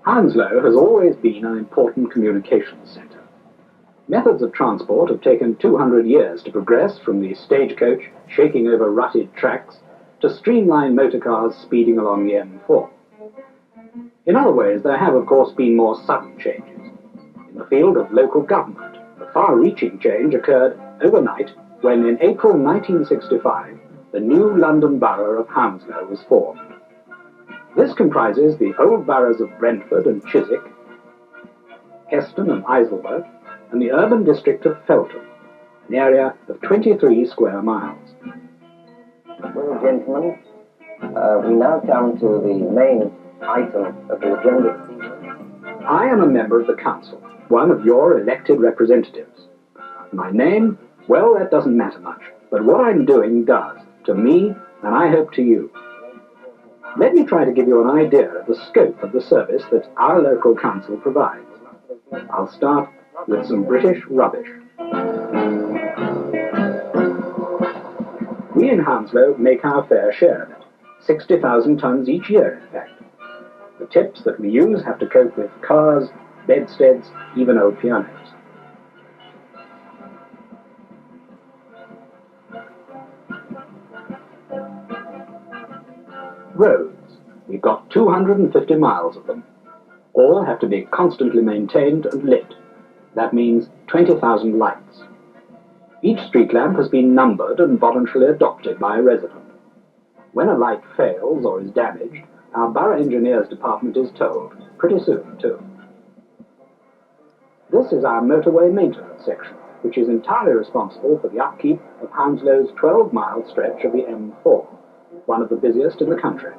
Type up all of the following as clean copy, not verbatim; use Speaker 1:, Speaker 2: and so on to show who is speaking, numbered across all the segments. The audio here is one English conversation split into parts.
Speaker 1: Hounslow has always been an important communications centre. Methods of transport have taken 200 years to progress from the stagecoach shaking over rutted tracks to streamlined motor cars speeding along the M4. In other ways, there have, of course, been more sudden changes. In the field of local government, a far-reaching change occurred overnight when, in April 1965, the new London Borough of Hounslow was formed. This comprises the old boroughs of Brentford and Chiswick, Heston and Isleworth, and the urban district of Feltham, an area of 23 square miles.
Speaker 2: Well, gentlemen, we now come to the main item of the agenda this evening.
Speaker 1: I am a member of the council, one of your elected representatives. My name, well, that doesn't matter much, but what I'm doing does, to me, and I hope to you. Let me try to give you an idea of the scope of the service that our local council provides. I'll start with some British rubbish. We in Hounslow make our fair share of it, 60,000 tonnes each year, in fact. The tips that we use have to cope with cars, bedsteads, even old pianos. Roads. We've got 250 miles of them. All have to be constantly maintained and lit. That means 20,000 lights. Each street lamp has been numbered and voluntarily adopted by a resident. When a light fails or is damaged, our Borough Engineers Department is told, pretty soon too. This is our motorway maintenance section, which is entirely responsible for the upkeep of Hounslow's 12-mile stretch of the M4, one of the busiest in the country.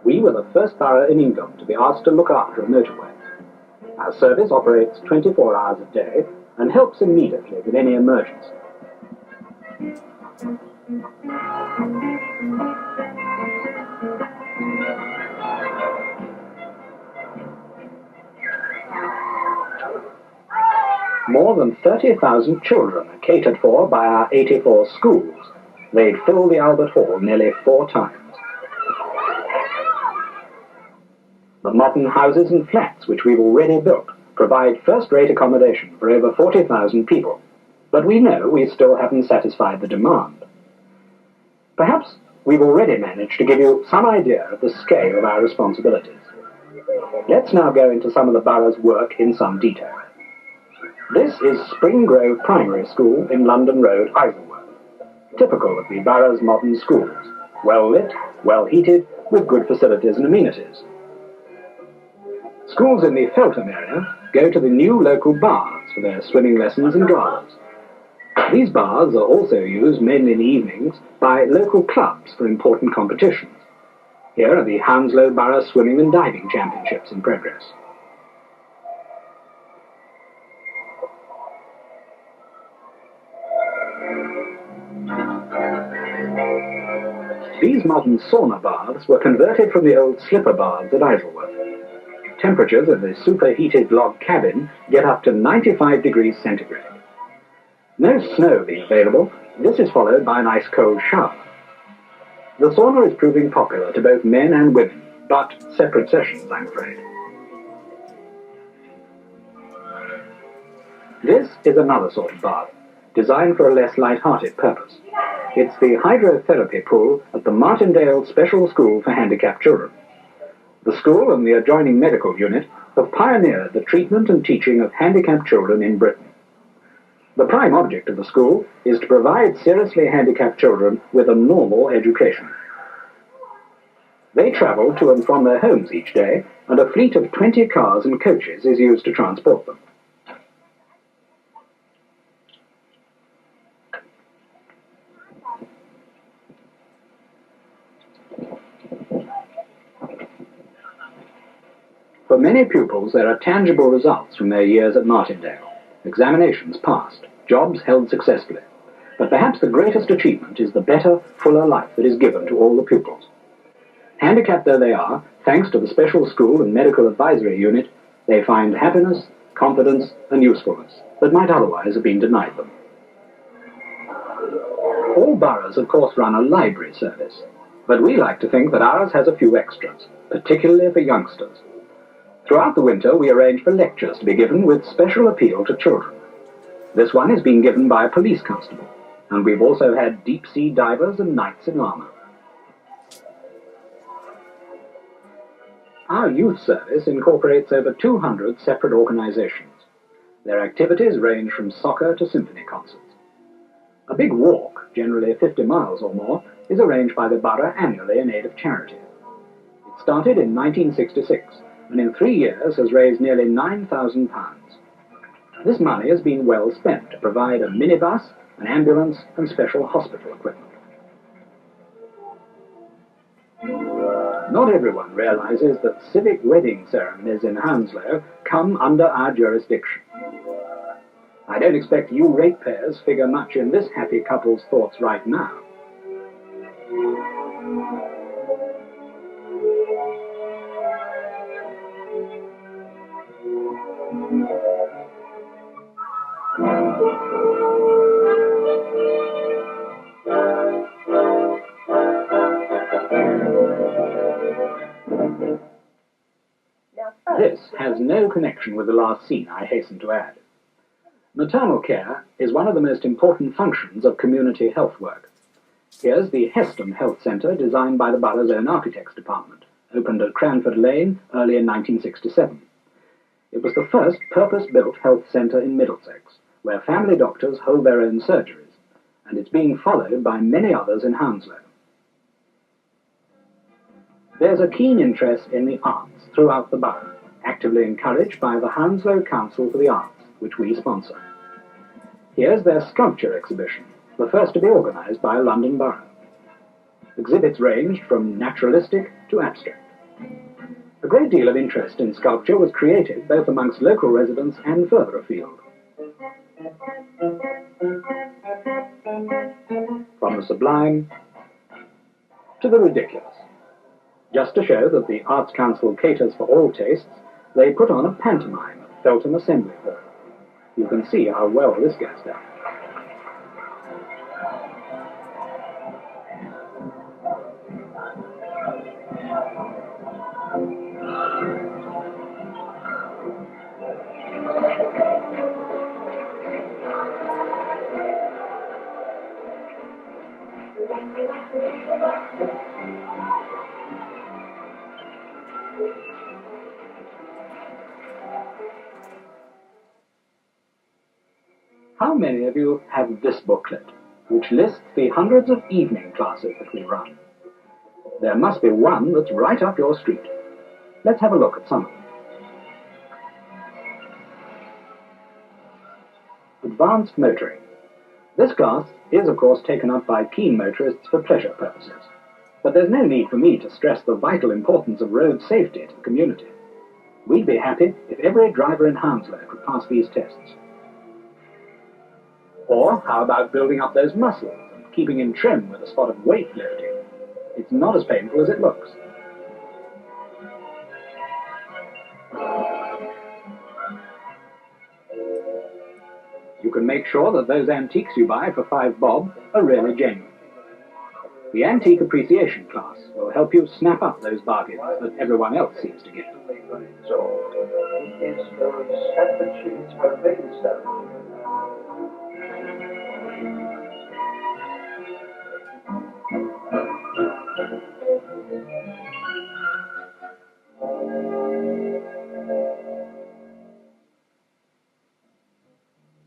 Speaker 1: We were the first borough in England to be asked to look after a motorway. Our service operates 24 hours a day and helps immediately with any emergency. More than 30,000 children are catered for by our 84 schools. They'd fill the Albert Hall nearly 4 times. The modern houses and flats which we've already built provide first-rate accommodation for over 40,000 people, but we know we still haven't satisfied the demand. Perhaps we've already managed to give you some idea of the scale of our responsibilities. Let's now go into some of the borough's work in some detail. This is Spring Grove Primary School in London Road, Isleworth, typical of the borough's modern schools, well lit, well heated, with good facilities and amenities. Schools in the Feltham area go to the new local baths for their swimming lessons and galas. These baths are also used, mainly in the evenings, by local clubs for important competitions. Here are the Hounslow Borough Swimming and Diving Championships in progress. These modern sauna baths were converted from the old slipper baths at Isleworth. Temperatures of the superheated log cabin get up to 95 degrees centigrade. No snow being available, this is followed by an ice-cold shower. The sauna is proving popular to both men and women, but separate sessions, I'm afraid. This is another sort of bath, designed for a less light-hearted purpose. It's the hydrotherapy pool at the Martindale Special School for Handicapped Children. The school and the adjoining medical unit have pioneered the treatment and teaching of handicapped children in Britain. The prime object of the school is to provide seriously handicapped children with a normal education. They travel to and from their homes each day, and a fleet of 20 cars and coaches is used to transport them. For many pupils, there are tangible results from their years at Martindale. Examinations passed, jobs held successfully. But perhaps the greatest achievement is the better, fuller life that is given to all the pupils. Handicapped though they are, thanks to the special school and medical advisory unit, they find happiness, confidence, and usefulness that might otherwise have been denied them. All boroughs, of course, run a library service, but we like to think that ours has a few extras, particularly for youngsters. Throughout the winter, we arrange for lectures to be given with special appeal to children. This one is being given by a police constable, and we've also had deep-sea divers and knights in armour. Our youth service incorporates over 200 separate organisations. Their activities range from soccer to symphony concerts. A big walk, generally 50 miles or more, is arranged by the borough annually in aid of charity. It started in 1966, and in 3 years has raised nearly £9,000. This money has been well spent to provide a minibus, an ambulance, and special hospital equipment. Not everyone realises that civic wedding ceremonies in Hounslow come under our jurisdiction. I don't expect you ratepayers figure much in this happy couple's thoughts right now. This has no connection with the last scene, I hasten to add. Maternal care is one of the most important functions of community health work. Here's the Heston Health Centre, designed by the borough's own architects department, opened at Cranford Lane early in 1967. It was the first purpose-built health centre in Middlesex, where family doctors hold their own surgeries, and it's being followed by many others in Hounslow. There's a keen interest in the arts throughout the borough, actively encouraged by the Hounslow Council for the Arts, which we sponsor. Here's their sculpture exhibition, the first to be organised by a London borough. Exhibits ranged from naturalistic to abstract. A great deal of interest in sculpture was created both amongst local residents and further afield. From the sublime to the ridiculous. Just to show that the Arts Council caters for all tastes, they put on a pantomime at Feltham Assembly Hall. You can see how well this goes down. How many of you have this booklet, which lists the hundreds of evening classes that we run? There must be one that's right up your street. Let's have a look at some of them. Advanced motoring. This class is, of course, taken up by keen motorists for pleasure purposes. But there's no need for me to stress the vital importance of road safety to the community. We'd be happy if every driver in Hounslow could pass these tests. Or how about building up those muscles and keeping in trim with a spot of weightlifting? It's not as painful as it looks. You can make sure that those antiques you buy for 5 bob are really genuine. The Antique Appreciation class will help you snap up those bargains that everyone else seems to get.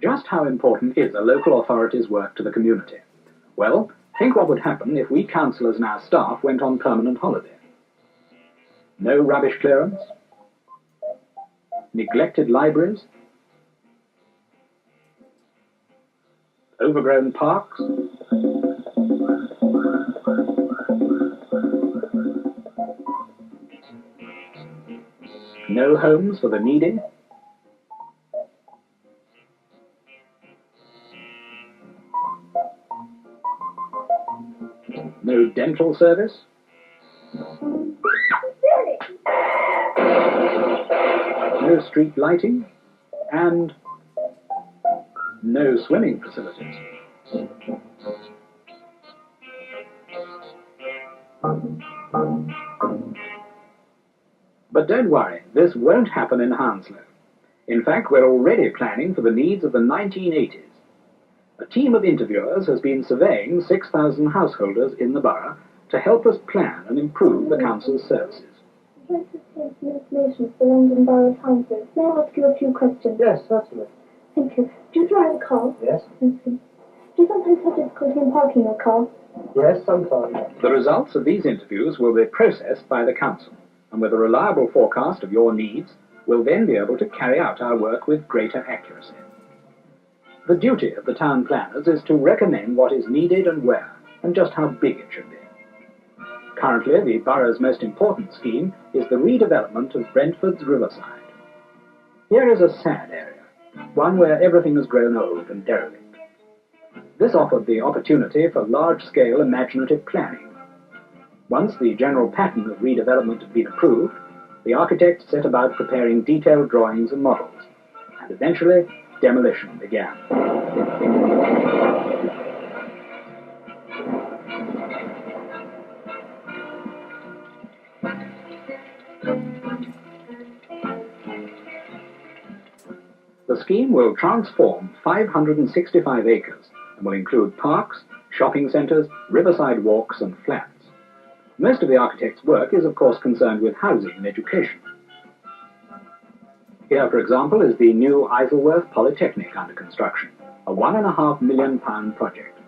Speaker 1: Just how important is a local authority's work to the community? Well, think what would happen if we councillors and our staff went on permanent holiday. No rubbish clearance, neglected libraries, overgrown parks, no homes for the needy, no dental service, no street lighting, and no swimming facilities. But don't worry, this won't happen in Hounslow. In fact, we're already planning for the needs of the 1980s. A team of interviewers has been surveying 6,000 householders in the borough to help us plan and improve the council's services.
Speaker 3: I'd like to obtain some information for the London Borough Council. May I ask you a few questions?
Speaker 2: Yes, certainly.
Speaker 3: Thank you. Do you drive a car?
Speaker 2: Yes.
Speaker 3: Thank you. Do you sometimes have difficulty in parking your car?
Speaker 2: Yes, sometimes.
Speaker 1: The results of these interviews will be processed by the council, and with a reliable forecast of your needs, we'll then be able to carry out our work with greater accuracy. The duty of the town planners is to recommend what is needed and where, and just how big it should be. Currently, the borough's most important scheme is the redevelopment of Brentford's riverside. Here is a sad area, one where everything has grown old and derelict. This offered the opportunity for large-scale imaginative planning. Once the general pattern of redevelopment had been approved, the architects set about preparing detailed drawings and models, and eventually demolition began. The scheme will transform 565 acres and will include parks, shopping centres, riverside walks and flats. Most of the architect's work is, of course, concerned with housing and education. Here, for example, is the new Isleworth Polytechnic under construction, a £1.5 million project.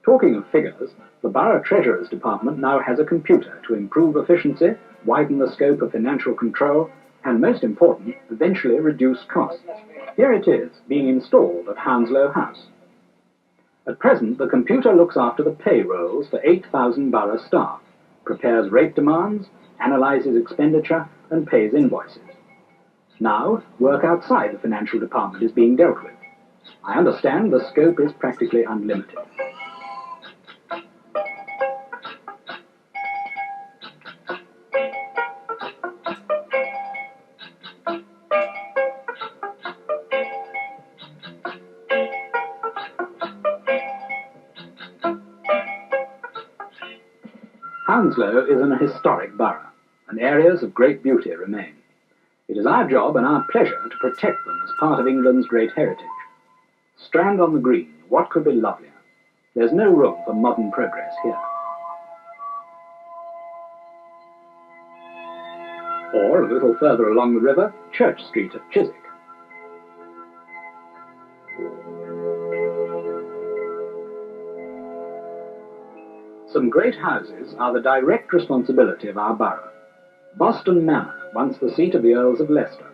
Speaker 1: Talking of figures, the Borough Treasurer's Department now has a computer to improve efficiency, widen the scope of financial control, and most important, eventually reduce costs. Here it is, being installed at Hounslow House. At present, the computer looks after the payrolls for 8,000 borough staff, prepares rate demands, analyses expenditure, and pays invoices. Now, work outside the financial department is being dealt with. I understand the scope is practically unlimited. Hounslow is an historic borough, and areas of great beauty remain. It is our job and our pleasure to protect them as part of England's great heritage. Strand on the Green, what could be lovelier? There's no room for modern progress here. Or, a little further along the river, Church Street at Chiswick. Some great houses are the direct responsibility of our borough. Boston Manor, once the seat of the Earls of Leicester.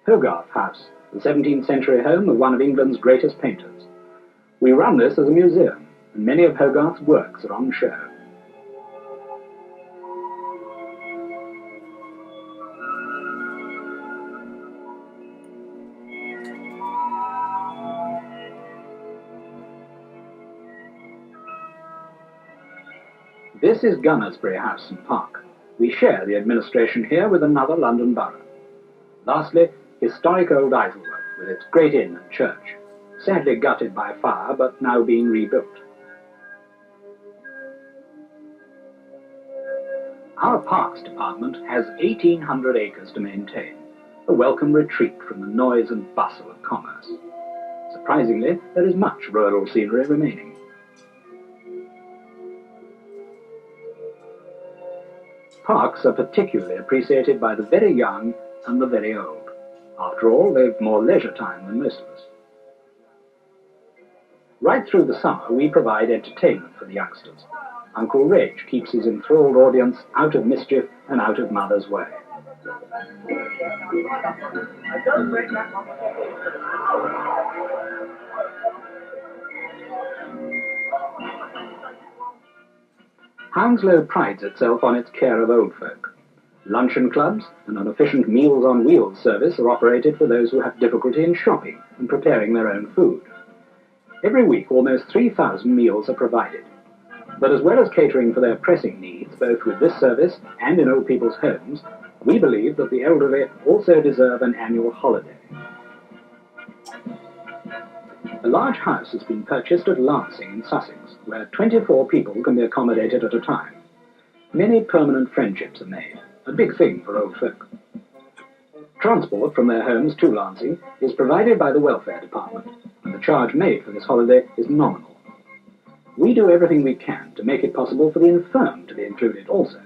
Speaker 1: Hogarth House, the 17th century home of one of England's greatest painters. We run this as a museum, and many of Hogarth's works are on show. This is Gunnersbury House and Park. We share the administration here with another London borough. Lastly, historic old Isleworth, with its great inn and church, sadly gutted by fire but now being rebuilt. Our Parks Department has 1,800 acres to maintain, a welcome retreat from the noise and bustle of commerce. Surprisingly, there is much rural scenery remaining. Parks are particularly appreciated by the very young and the very old. After all, they've more leisure time than most of us. Right through the summer, we provide entertainment for the youngsters. Uncle Reg keeps his enthralled audience out of mischief and out of mother's way. Hounslow prides itself on its care of old folk. Luncheon clubs and an efficient Meals on Wheels service are operated for those who have difficulty in shopping and preparing their own food. Every week, almost 3,000 meals are provided. But as well as catering for their pressing needs, both with this service and in old people's homes, we believe that the elderly also deserve an annual holiday. A large house has been purchased at Lancing in Sussex, where 24 people can be accommodated at a time. Many permanent friendships are made, a big thing for old folk. Transport from their homes to Lancing is provided by the welfare department, and the charge made for this holiday is nominal. We do everything we can to make it possible for the infirm to be included also.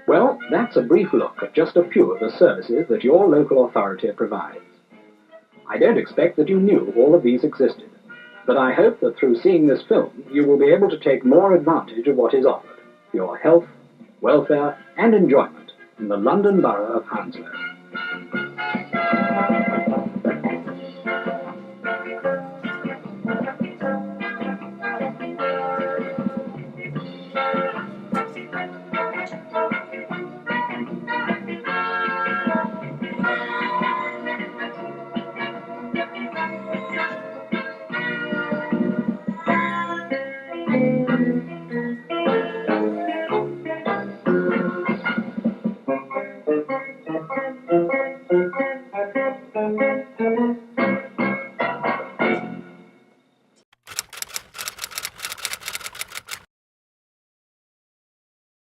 Speaker 1: Well, that's a brief look at just a few of the services that your local authority provides. I don't expect that you knew all of these existed, but I hope that through seeing this film you will be able to take more advantage of what is offered for your health, welfare and enjoyment in the London Borough of Hounslow.